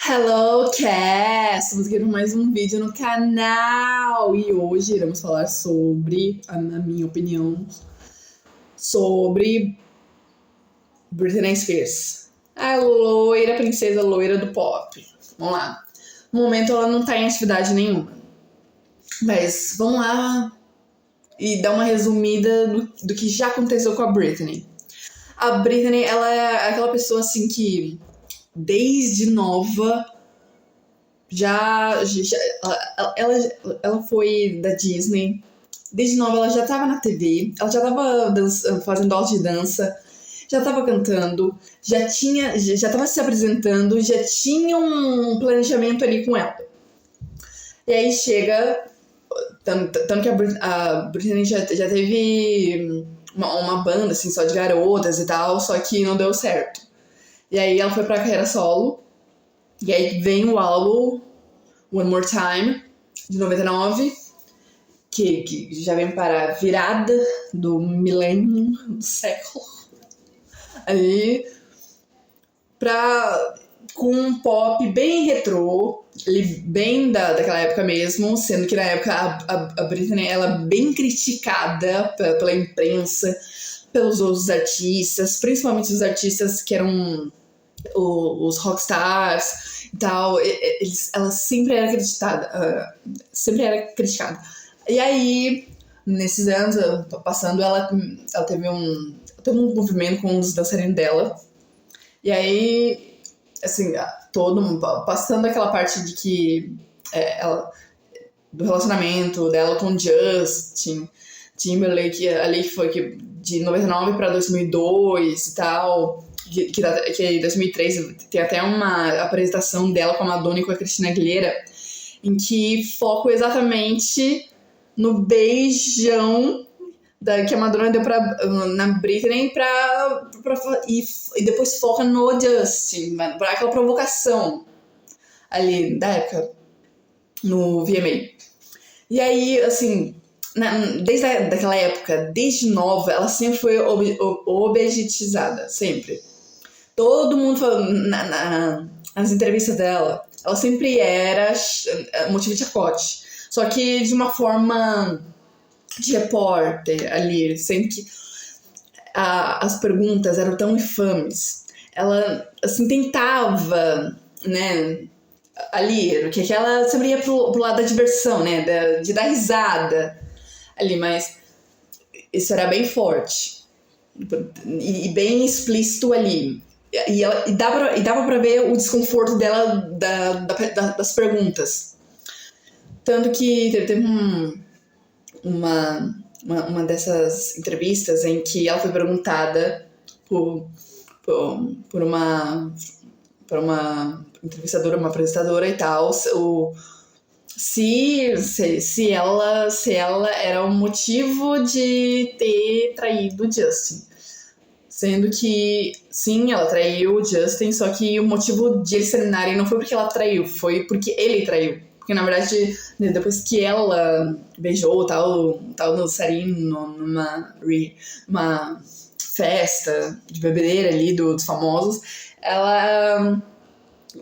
Hello, Cass! Estamos aqui com mais um vídeo no canal e hoje iremos falar sobre, na minha opinião, sobre Britney Spears, a loira, princesa loira do pop. Vamos lá. No momento ela não tá em atividade nenhuma, mas vamos lá e dar uma resumida do que já aconteceu com a Britney. A Britney, ela é aquela pessoa assim que desde nova ela foi da Disney. Desde nova ela já tava na TV, ela já tava fazendo aula de dança, já tava cantando, já tava se apresentando, já tinha um planejamento ali com ela. E aí chega, tanto que a Britney já teve uma banda assim, só de garotas e tal, só que não deu certo. E aí ela foi pra carreira solo. E aí vem o álbum One More Time, de 99, que já vem para a virada do milênio, do século. Aí, com um pop bem retrô, bem daquela época mesmo, sendo que na época a Britney ela é bem criticada pela imprensa, pelos outros artistas, principalmente os artistas que eram os rockstars e tal. Ela sempre era criticada. E aí, nesses anos passando, ela teve um movimento com os dançarinos dela. E aí, assim, passando aquela parte de que do relacionamento dela com Justin Timberlake, ali que foi de 99 para 2002 e tal, que em 2003 tem até uma apresentação dela com a Madonna e com a Christina Aguilera, em que foco exatamente no beijão que a Madonna deu na Britney e depois foca no Justin, para aquela provocação ali da época, no VMA. E aí, assim, desde daquela época, desde nova, ela sempre foi objetizada, sempre. Todo mundo falou, nas entrevistas dela, ela sempre era motivo de chacote. Só que de uma forma de repórter ali, sempre que as perguntas eram tão infames. Ela, assim, tentava, né, ali, que ela sempre ia pro lado da diversão, né, de dar risada ali, mas isso era bem forte e bem explícito ali. E dava pra ver o desconforto dela das perguntas. Tanto que teve uma dessas entrevistas em que ela foi perguntada por uma entrevistadora, uma apresentadora e tal, se ela era o motivo de ter traído o Justin. Sendo que, sim, ela traiu o Justin, só que o motivo de eles terminarem não foi porque ela traiu, foi porque ele traiu. Porque, na verdade, depois que ela beijou tal dançarino numa festa de bebedeira ali dos famosos,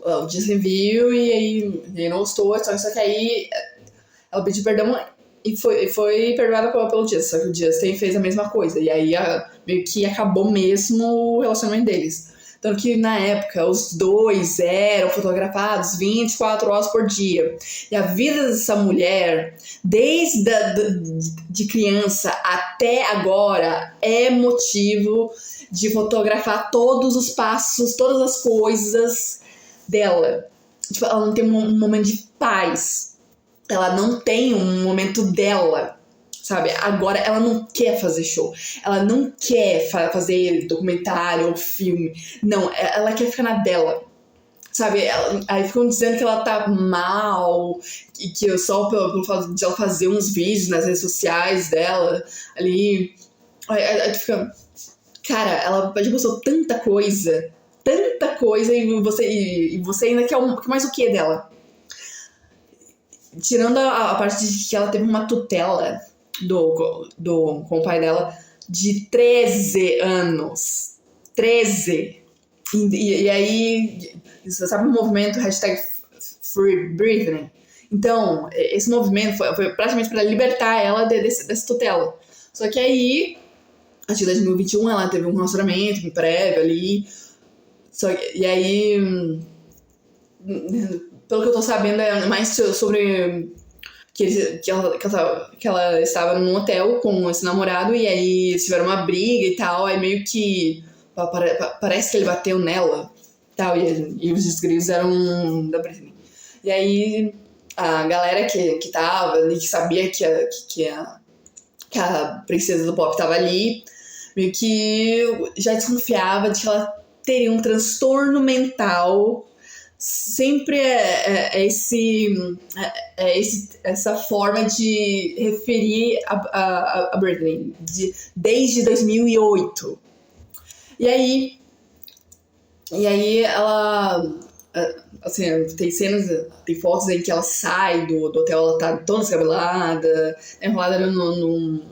o Justin viu e aí ele não gostou, só que aí ela pediu perdão e foi perdoada pelo Justin, só que o Justin fez a mesma coisa, e aí meio que acabou mesmo o relacionamento deles. Tanto que na época os dois eram fotografados 24 horas por dia. E a vida dessa mulher, desde de criança até agora, é motivo de fotografar todos os passos, todas as coisas dela. Tipo, ela não tem um momento de paz. Ela não tem um momento dela, sabe? Agora ela não quer fazer show. Ela não quer fazer documentário ou filme. Não, ela quer ficar na dela, sabe? Aí ficam dizendo que ela tá mal e que só pelo fato de ela fazer uns vídeos nas redes sociais dela ali. Aí tu fica... Cara, ela já postou tanta coisa e você ainda quer mais o que dela? Tirando a parte de que ela teve uma tutela com o pai dela de 13 anos. 13. E aí, você sabe o movimento hashtag Free Britney? Então, esse movimento foi praticamente para libertar ela dessa tutela. Só que aí, a partir de 2021, ela teve um relacionamento prévio ali. E aí, pelo que eu tô sabendo, é mais sobre que ela estava num hotel com esse namorado, e aí eles tiveram uma briga e tal, aí meio que parece que ele bateu nela tal, e os gritos eram da Britney. E aí a galera que tava ali, que sabia que a princesa do pop tava ali, meio que já desconfiava de que ela teria um transtorno mental. Sempre essa forma de referir a Britney desde 2008. E aí ela, assim, tem fotos em que ela sai do hotel, ela tá toda descabelada, enrolada num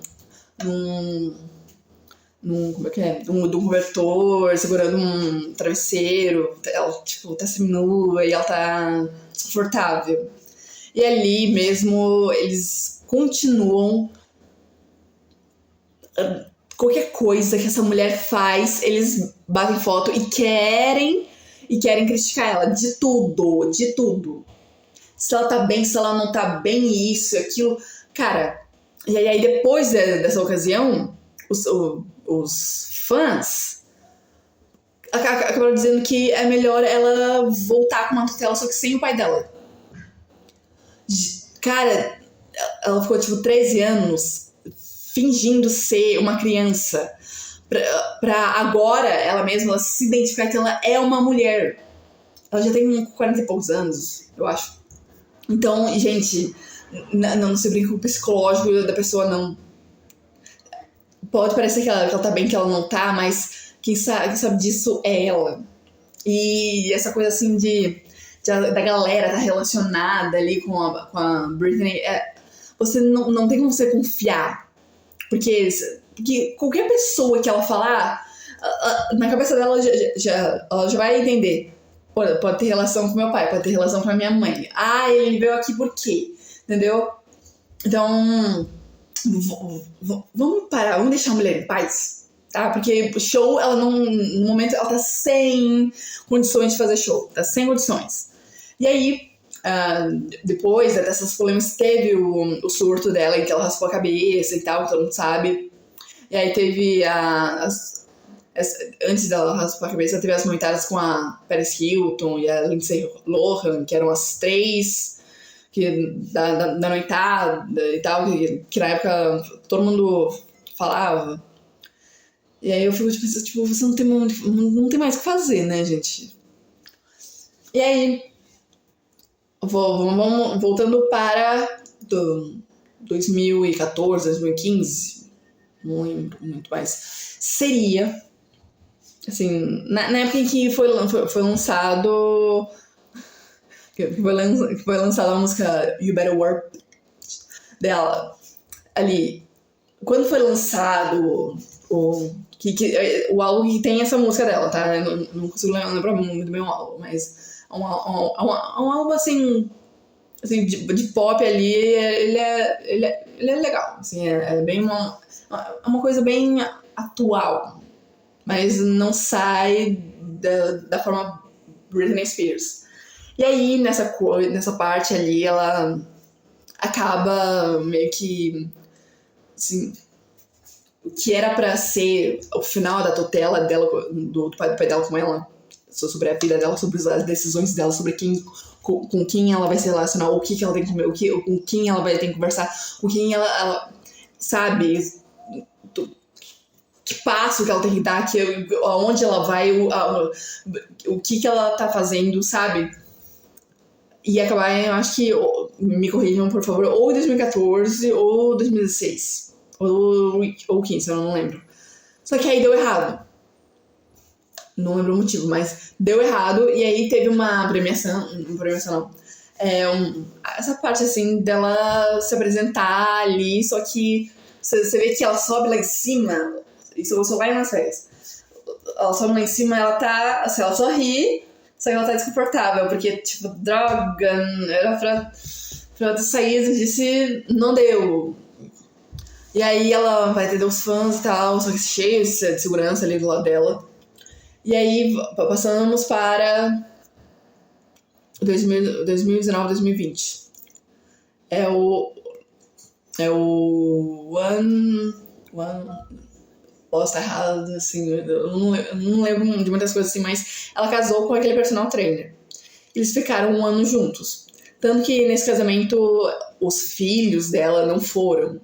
como é que é? De um cobertor, segurando um travesseiro. Ela, tipo, tá seminua e ela tá confortável. E ali mesmo, eles continuam. Qualquer coisa que essa mulher faz, eles batem foto e querem criticar ela de tudo. Se ela tá bem, se ela não tá bem, isso, aquilo. Cara, e aí depois dessa ocasião, os fãs acabaram dizendo que é melhor ela voltar com uma tutela, só que sem o pai dela. Cara, ela ficou tipo 13 anos fingindo ser uma criança pra agora ela mesma se identificar que ela é uma mulher. Ela já tem 40 e poucos anos, eu acho. Então, gente, não se brinca com o psicológico da pessoa, não. Pode parecer que ela tá bem, que ela não tá, mas quem sabe disso é ela. E essa coisa assim da galera tá relacionada ali com a Britney, você não tem como você confiar. Porque qualquer pessoa que ela falar, na cabeça dela ela já vai entender. Pode ter relação com meu pai, pode ter relação com a minha mãe. Ah, ele veio aqui por quê? Entendeu? Então, vamos parar, vamos deixar a mulher em paz, tá? Porque show, ela não, no momento, ela tá sem condições de fazer show, tá sem condições. E aí, depois dessas polêmicas, teve o surto dela, em que ela raspou a cabeça e tal, todo mundo sabe. E aí teve antes dela raspar a cabeça, teve as noitadas com a Paris Hilton e a Lindsay Lohan, que eram as três da noitada e tal, que na época todo mundo falava. E aí eu fico tipo, você não tem mais o que fazer, né, gente? E aí, vamos voltando para 2014, 2015, não lembro muito mais. Seria, assim, na época em que foi lançado... Que foi lançada a música You Better Work dela. Ali, quando foi lançado o álbum que tem essa música dela, tá? Eu não consigo lembrar muito bem o álbum, mas é um álbum assim de pop ali, ele é legal, assim, é bem uma coisa bem atual, mas não sai da forma Britney Spears. E aí, nessa parte ali, ela acaba meio que, assim, o que era pra ser o final da tutela dela, do pai dela com ela, sobre a vida dela, sobre as decisões dela, sobre com quem ela vai se relacionar, o que ela tem que comer, com quem ela vai ter que conversar, com quem ela sabe, que passo que ela tem que dar, aonde ela vai, o que ela tá fazendo, sabe? E acabar, eu acho que, me corrijam por favor, ou 2014 ou 2016. Ou 15, eu não lembro. Só que aí deu errado. Não lembro o motivo, mas deu errado. E aí teve uma premiação não. Essa parte assim dela se apresentar ali, só que você vê que ela sobe lá em cima. Isso eu sou lá em Las Vegas. ela sobe lá em cima, ela tá, assim, ela só ri, só que ela tá desconfortável, porque, tipo, droga, era pra sair, e disse, não deu. E aí ela vai atender os fãs e tal, só que cheio de segurança ali do lado dela. E aí passamos para 2019, 2020. É o Posso estar errado, assim, eu não lembro de muitas coisas assim, mas ela casou com aquele personal trainer. Eles ficaram 1 ano juntos. Tanto que nesse casamento os filhos dela não foram,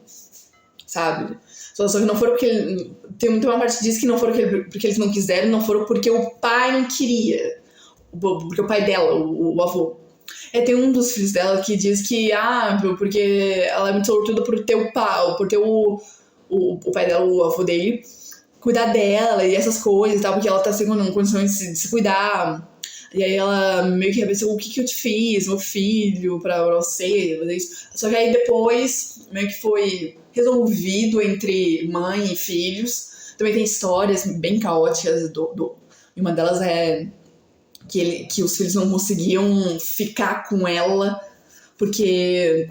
sabe? Só que não foram porque... Tem uma parte que diz que não foram porque eles não quiseram, não foram porque o pai não queria. Porque o pai dela, o avô. Tem um dos filhos dela que diz que, porque ela é muito sortuda por ter o pai, por ter o pai dela, o avô dele, cuidar dela e essas coisas e tal, porque ela tá sem condições de se cuidar. E aí ela meio que pensou, o que eu te fiz, meu filho, pra você fazer isso. Só que aí depois meio que foi resolvido entre mãe e filhos. Também tem histórias bem caóticas e uma delas é que os filhos não conseguiam ficar com ela porque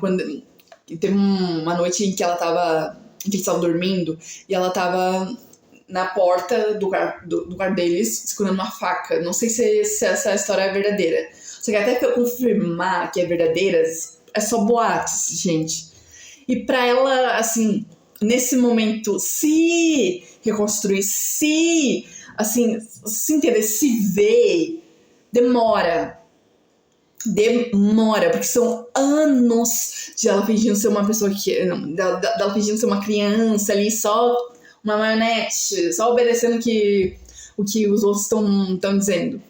teve uma noite em que ela tava, que eles estavam dormindo e ela tava na porta do quarto deles segurando uma faca. Não sei se essa história é verdadeira, só que até pra eu confirmar que é verdadeira é só boatos, gente. E pra ela, assim, nesse momento se reconstruir, se entender, se ver, demora, porque são anos de ela fingindo ser uma pessoa que... Não, dela fingindo ser uma criança ali, só uma marionete, só obedecendo o que os outros estão dizendo.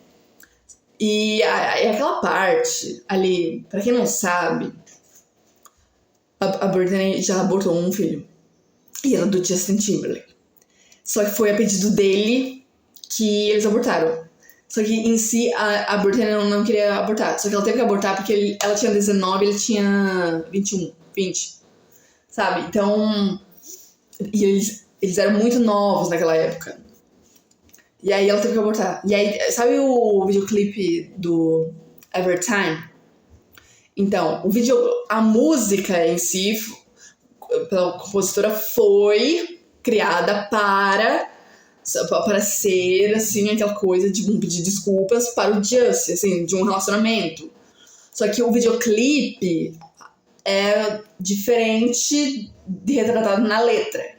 E aquela parte ali, pra quem não sabe, a Britney já abortou um filho. E era do Justin Timberlake. Só que foi a pedido dele que eles abortaram. Só que em si a Britney não queria abortar. Só que ela teve que abortar porque ela tinha 19 e ele tinha 21, 20. Sabe? Então... E eles eram muito novos naquela época. E aí ela teve que abortar. E aí, sabe o videoclipe do Evertime? Então, a música em si, pela compositora, foi criada para ser, assim, aquela coisa de pedir desculpas para o Justin, assim, de um relacionamento. Só que o videoclipe é diferente de retratado na letra.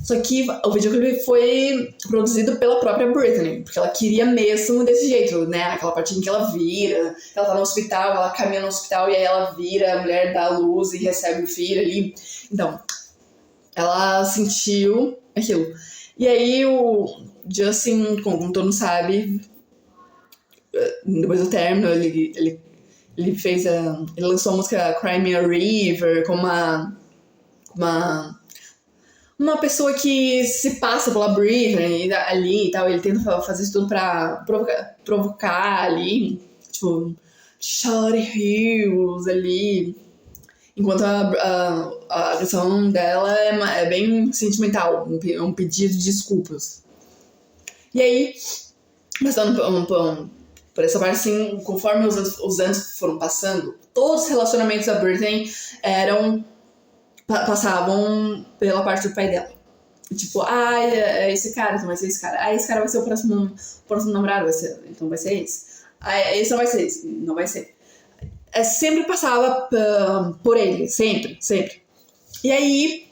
Só que o videoclipe foi produzido pela própria Britney, porque ela queria mesmo desse jeito, né? Aquela parte em que ela vira, ela tá no hospital, ela caminha no hospital e aí ela vira, a mulher dá a luz e recebe o filho ali. Então, ela sentiu aquilo. E aí o Justin, como todo mundo sabe, depois do término, ele lançou a música Cry Me a River com uma pessoa que se passa pela Britney ali e tal. Ele tenta fazer isso tudo pra provocar ali, tipo, Shawty Hills ali. Enquanto a canção dela é bem sentimental, um pedido de desculpas. E aí, passando por essa parte, assim, conforme os anos foram passando, todos os relacionamentos da Britney passavam pela parte do pai dela. Tipo, é esse cara, então vai ser esse cara. Esse cara vai ser o próximo namorado, então vai ser esse. Esse não vai ser esse, não vai ser. Sempre passava por ele, sempre. E aí,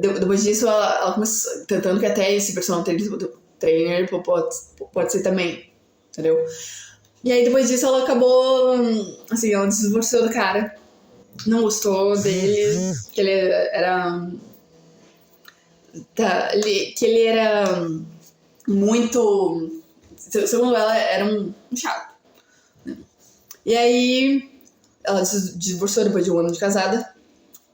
depois disso, ela começou tentando que até esse personal trainer pode ser também, entendeu? E aí, depois disso, ela acabou, assim, ela se divorciou do cara. Não gostou dele, que ele era... que ele era muito... Segundo ela, era um chato. E aí, ela se divorciou depois de 1 ano de casada.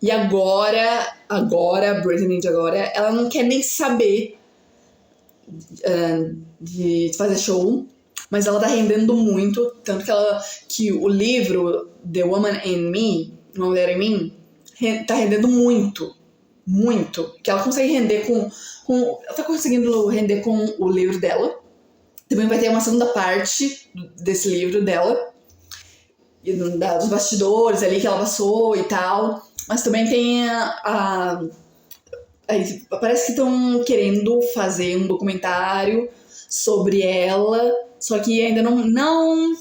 E agora, a Britney de agora, ela não quer nem saber de fazer show. Mas ela tá rendendo muito. Tanto que o livro The Woman in Me, Uma Mulher em Mim, tá rendendo muito. muito, que ela consegue render ela tá conseguindo render com o livro dela. Também vai ter uma segunda parte desse livro dela, dos bastidores ali que ela passou e tal. Mas também tem parece que estão querendo fazer um documentário sobre ela, só que ainda não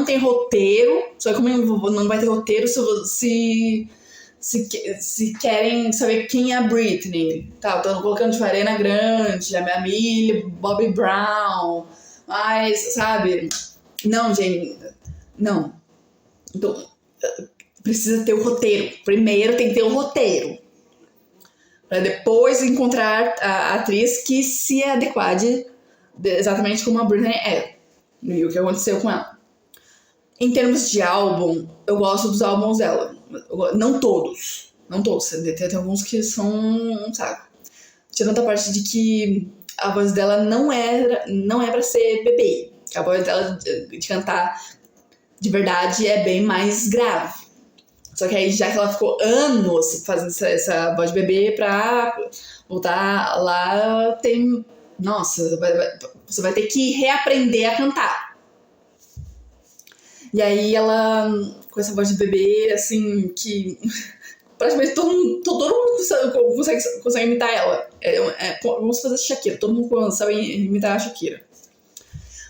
tem roteiro. Só que como não vai ter roteiro, se querem saber quem é a Britney, tá? Estão colocando tipo, a Ariana Grande, a Millie Bobby Brown, mas, sabe? Não, gente, não. Então, precisa ter o roteiro. Primeiro tem que ter o roteiro. Pra depois encontrar a atriz que se adequade exatamente como a Britney é. E o que aconteceu com ela. Em termos de álbum, eu gosto dos álbuns dela. Não todos. Tem alguns que são um saco. Tirando a parte de que a voz dela não é pra ser bebê. A voz dela de cantar de verdade é bem mais grave. Só que aí, já que ela ficou anos fazendo essa voz de bebê, pra voltar lá, tem... Nossa, você vai ter que reaprender a cantar. E aí ela, com essa voz de bebê, assim, que praticamente todo mundo consegue imitar ela. Vamos fazer Shakira, todo mundo sabe imitar a Shakira.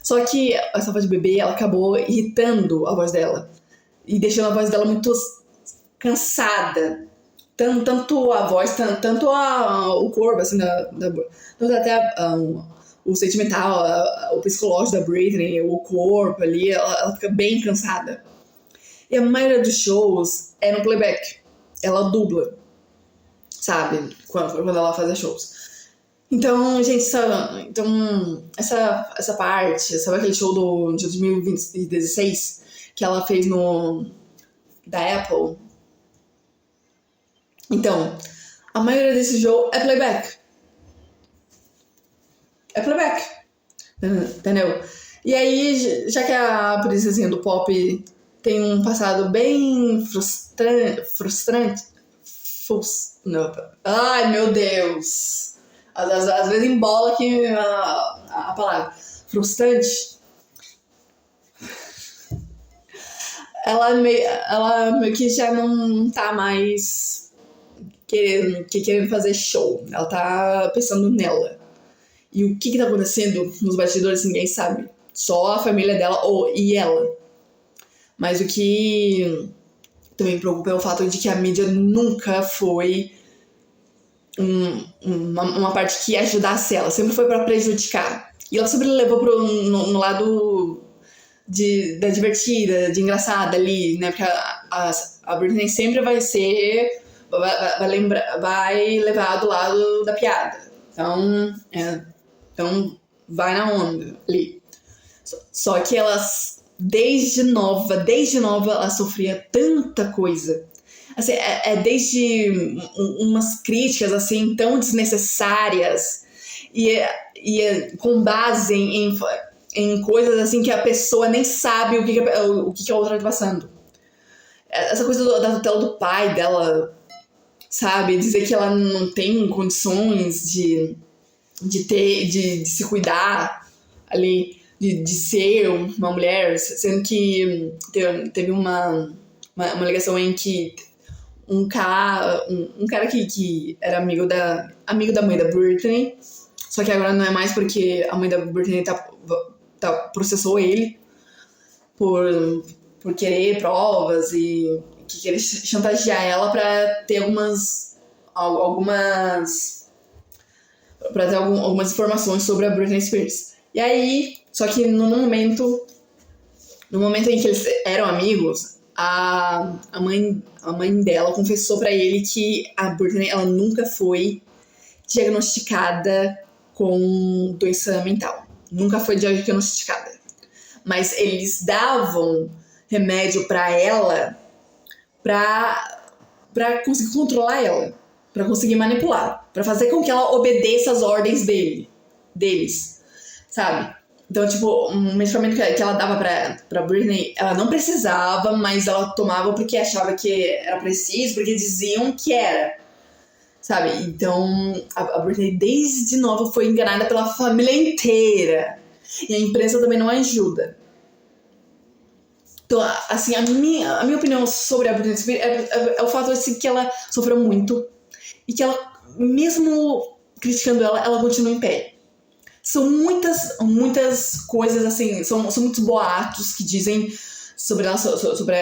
Só que essa voz de bebê, ela acabou irritando a voz dela. E deixando a voz dela muito cansada. Tanto a voz, tanto o corpo, assim, tanto até o sentimental, o psicológico da Britney, o corpo ali, ela fica bem cansada. E a maioria dos shows é no playback. Ela dubla, sabe? Quando ela faz shows. Então, gente, essa parte, sabe aquele show de 2016 que ela fez da Apple? Então, a maioria desse show é playback. É playback. Entendeu? E aí, já que a princesinha do pop tem um passado bem frustrante. Ai, meu Deus! Às vezes embola aqui a palavra. Frustrante. Ela meio que já não tá mais querendo fazer show. Ela tá pensando nela. E o que tá acontecendo nos bastidores ninguém sabe. Só a família dela e ela. Mas o que também me preocupa é o fato de que a mídia nunca foi uma parte que ajudasse ela. Sempre foi pra prejudicar. E ela sempre levou no lado da divertida, de engraçada ali, né? Porque a Britney sempre vai levar do lado da piada. Então vai na onda ali. Só que desde nova, ela sofria tanta coisa. Assim, desde umas críticas assim tão desnecessárias e com base em coisas assim que a pessoa nem sabe o que a outra tá passando. Essa coisa da tutela do pai dela, sabe? Dizer que ela não tem condições de se cuidar ali, de ser uma mulher, sendo que teve uma ligação em que um cara que era amigo da mãe da Britney, só que agora não é mais porque a mãe da Britney processou ele por querer provas e que querer chantagear ela pra ter algumas informações sobre a Britney Spears. E aí, só que no momento em que eles eram amigos, a mãe dela confessou pra ele que a Britney ela nunca foi diagnosticada com doença mental. Nunca foi diagnosticada. Mas eles davam remédio pra ela pra conseguir controlar ela, pra conseguir manipular, pra fazer com que ela obedeça as ordens deles, sabe? Então, tipo, um medicamento que ela dava pra Britney, ela não precisava, mas ela tomava porque achava que era preciso, porque diziam que era. sabe? Então, a Britney desde nova foi enganada pela família inteira. E a imprensa também não ajuda. Então, assim, a minha opinião sobre a Britney Spears é o fato assim, que ela sofreu muito. E que ela, mesmo criticando ela continua em pé. São muitas coisas, assim, são muitos boatos que dizem sobre ela, sobre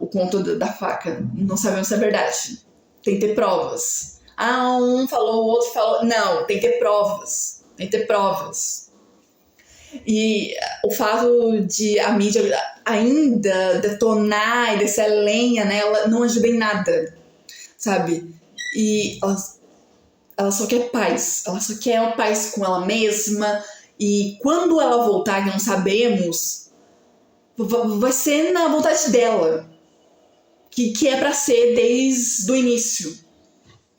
o conto da faca. Não sabemos se é verdade. Tem que ter provas. Um falou, o outro falou. Não, tem que ter provas. Tem que ter provas. E o fato de a mídia ainda detonar e descer lenha nela não ajuda em nada, sabe? E ela só quer paz. Ela só quer uma paz com ela mesma. E quando ela voltar, que não sabemos, vai ser na vontade dela. Que é pra ser desde o início.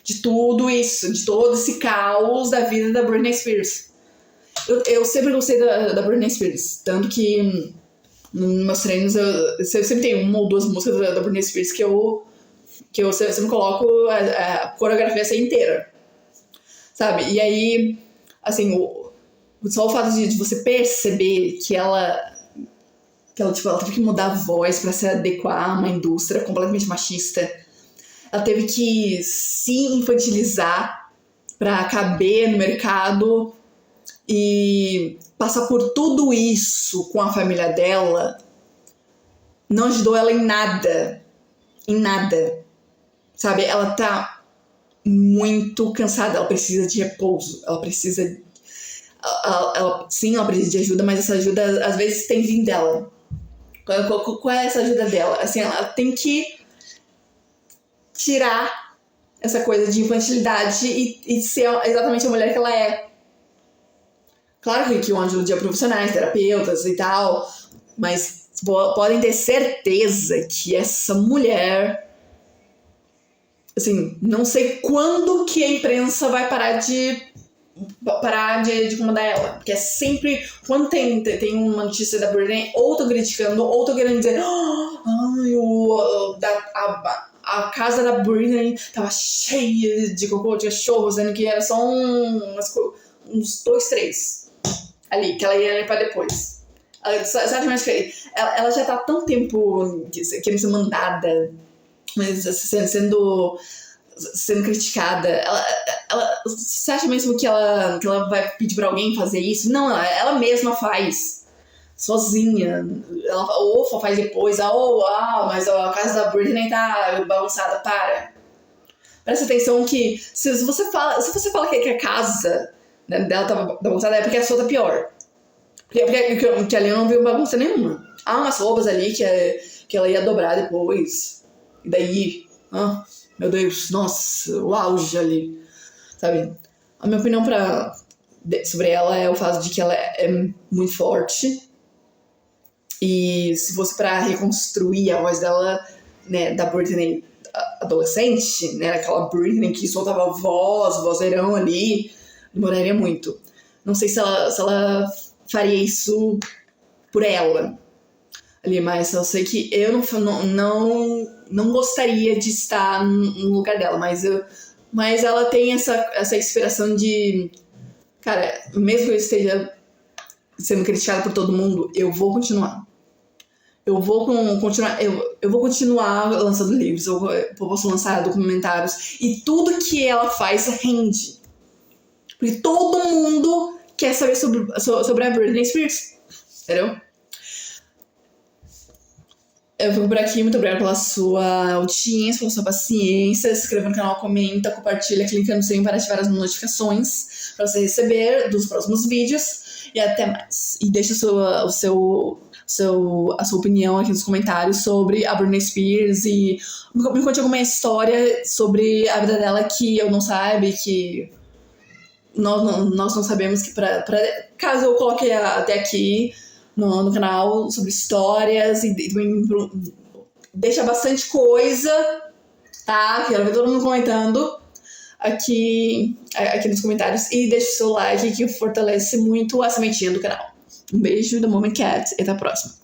De tudo isso. De todo esse caos da vida da Britney Spears. Eu sempre gostei da Britney Spears. Tanto que nos meus treinos eu sempre tenho uma ou duas músicas da Britney Spears que eu sempre coloco a coreografia essa inteira. Sabe? E aí, assim, só o fato de você perceber que ela teve que mudar a voz pra se adequar a uma indústria completamente machista. Ela teve que se infantilizar pra caber no mercado e passar por tudo isso com a família dela não ajudou ela em nada. Em nada. Sabe? Ela tá muito cansada, ela precisa de repouso, ela precisa... Sim, ela precisa de ajuda, mas essa ajuda às vezes tem vindo dela. Qual é essa ajuda dela? Assim, ela tem que tirar essa coisa de infantilidade e ser exatamente a mulher que ela é. Claro que uma ajuda de profissionais, terapeutas e tal, mas podem ter certeza que essa mulher... Assim, não sei quando que a imprensa vai parar de incomodar ela. Porque é sempre... Quando tem uma notícia da Britney, ou tô criticando, ou tô querendo dizer... A casa da Britney tava cheia de cocô, de cachorro, sendo que era só uns 2, 3 ali, que ela ia limpar depois. Ela já tá há tanto tempo querendo ser mandada, mas sendo criticada. Você acha mesmo que ela vai pedir pra alguém fazer isso? Não, ela mesma faz. Sozinha. Ela ou faz depois, mas a casa da Britney tá bagunçada. Presta atenção que se você fala que a casa dela tá bagunçada, é porque a sua tá pior. Porque ali eu não vi bagunça nenhuma. Umas roupas ali que ela ia dobrar depois. E daí, meu Deus, nossa, o auge ali, sabe? A minha opinião sobre ela é o fato de que ela é muito forte. E se fosse pra reconstruir a voz dela, né, da Britney adolescente, né, aquela Britney que soltava vozeirão ali, demoraria muito. Não sei se ela faria isso por ela ali, mas eu sei que eu não gostaria de estar no lugar dela, mas ela tem essa inspiração de, cara, mesmo que eu esteja sendo criticada por todo mundo, eu vou continuar. Eu vou continuar lançando livros, eu posso lançar documentários, e tudo que ela faz rende. Porque todo mundo quer saber sobre a Britney Spears, entendeu? Eu fico por aqui, muito obrigada pela sua audiência, pela sua paciência. Se inscreva no canal, comenta, compartilha, clica no sininho para ativar as notificações para você receber dos próximos vídeos. E até mais. E deixa a sua opinião aqui nos comentários sobre a Britney Spears e me conte alguma história sobre a vida dela que eu não saiba, que nós não sabemos, que caso eu coloque até aqui no canal sobre histórias e deixa bastante coisa, tá? Quero ver todo mundo comentando aqui nos comentários e deixa o seu like que fortalece muito a sementinha do canal. Um beijo da Moment Cat e até a próxima.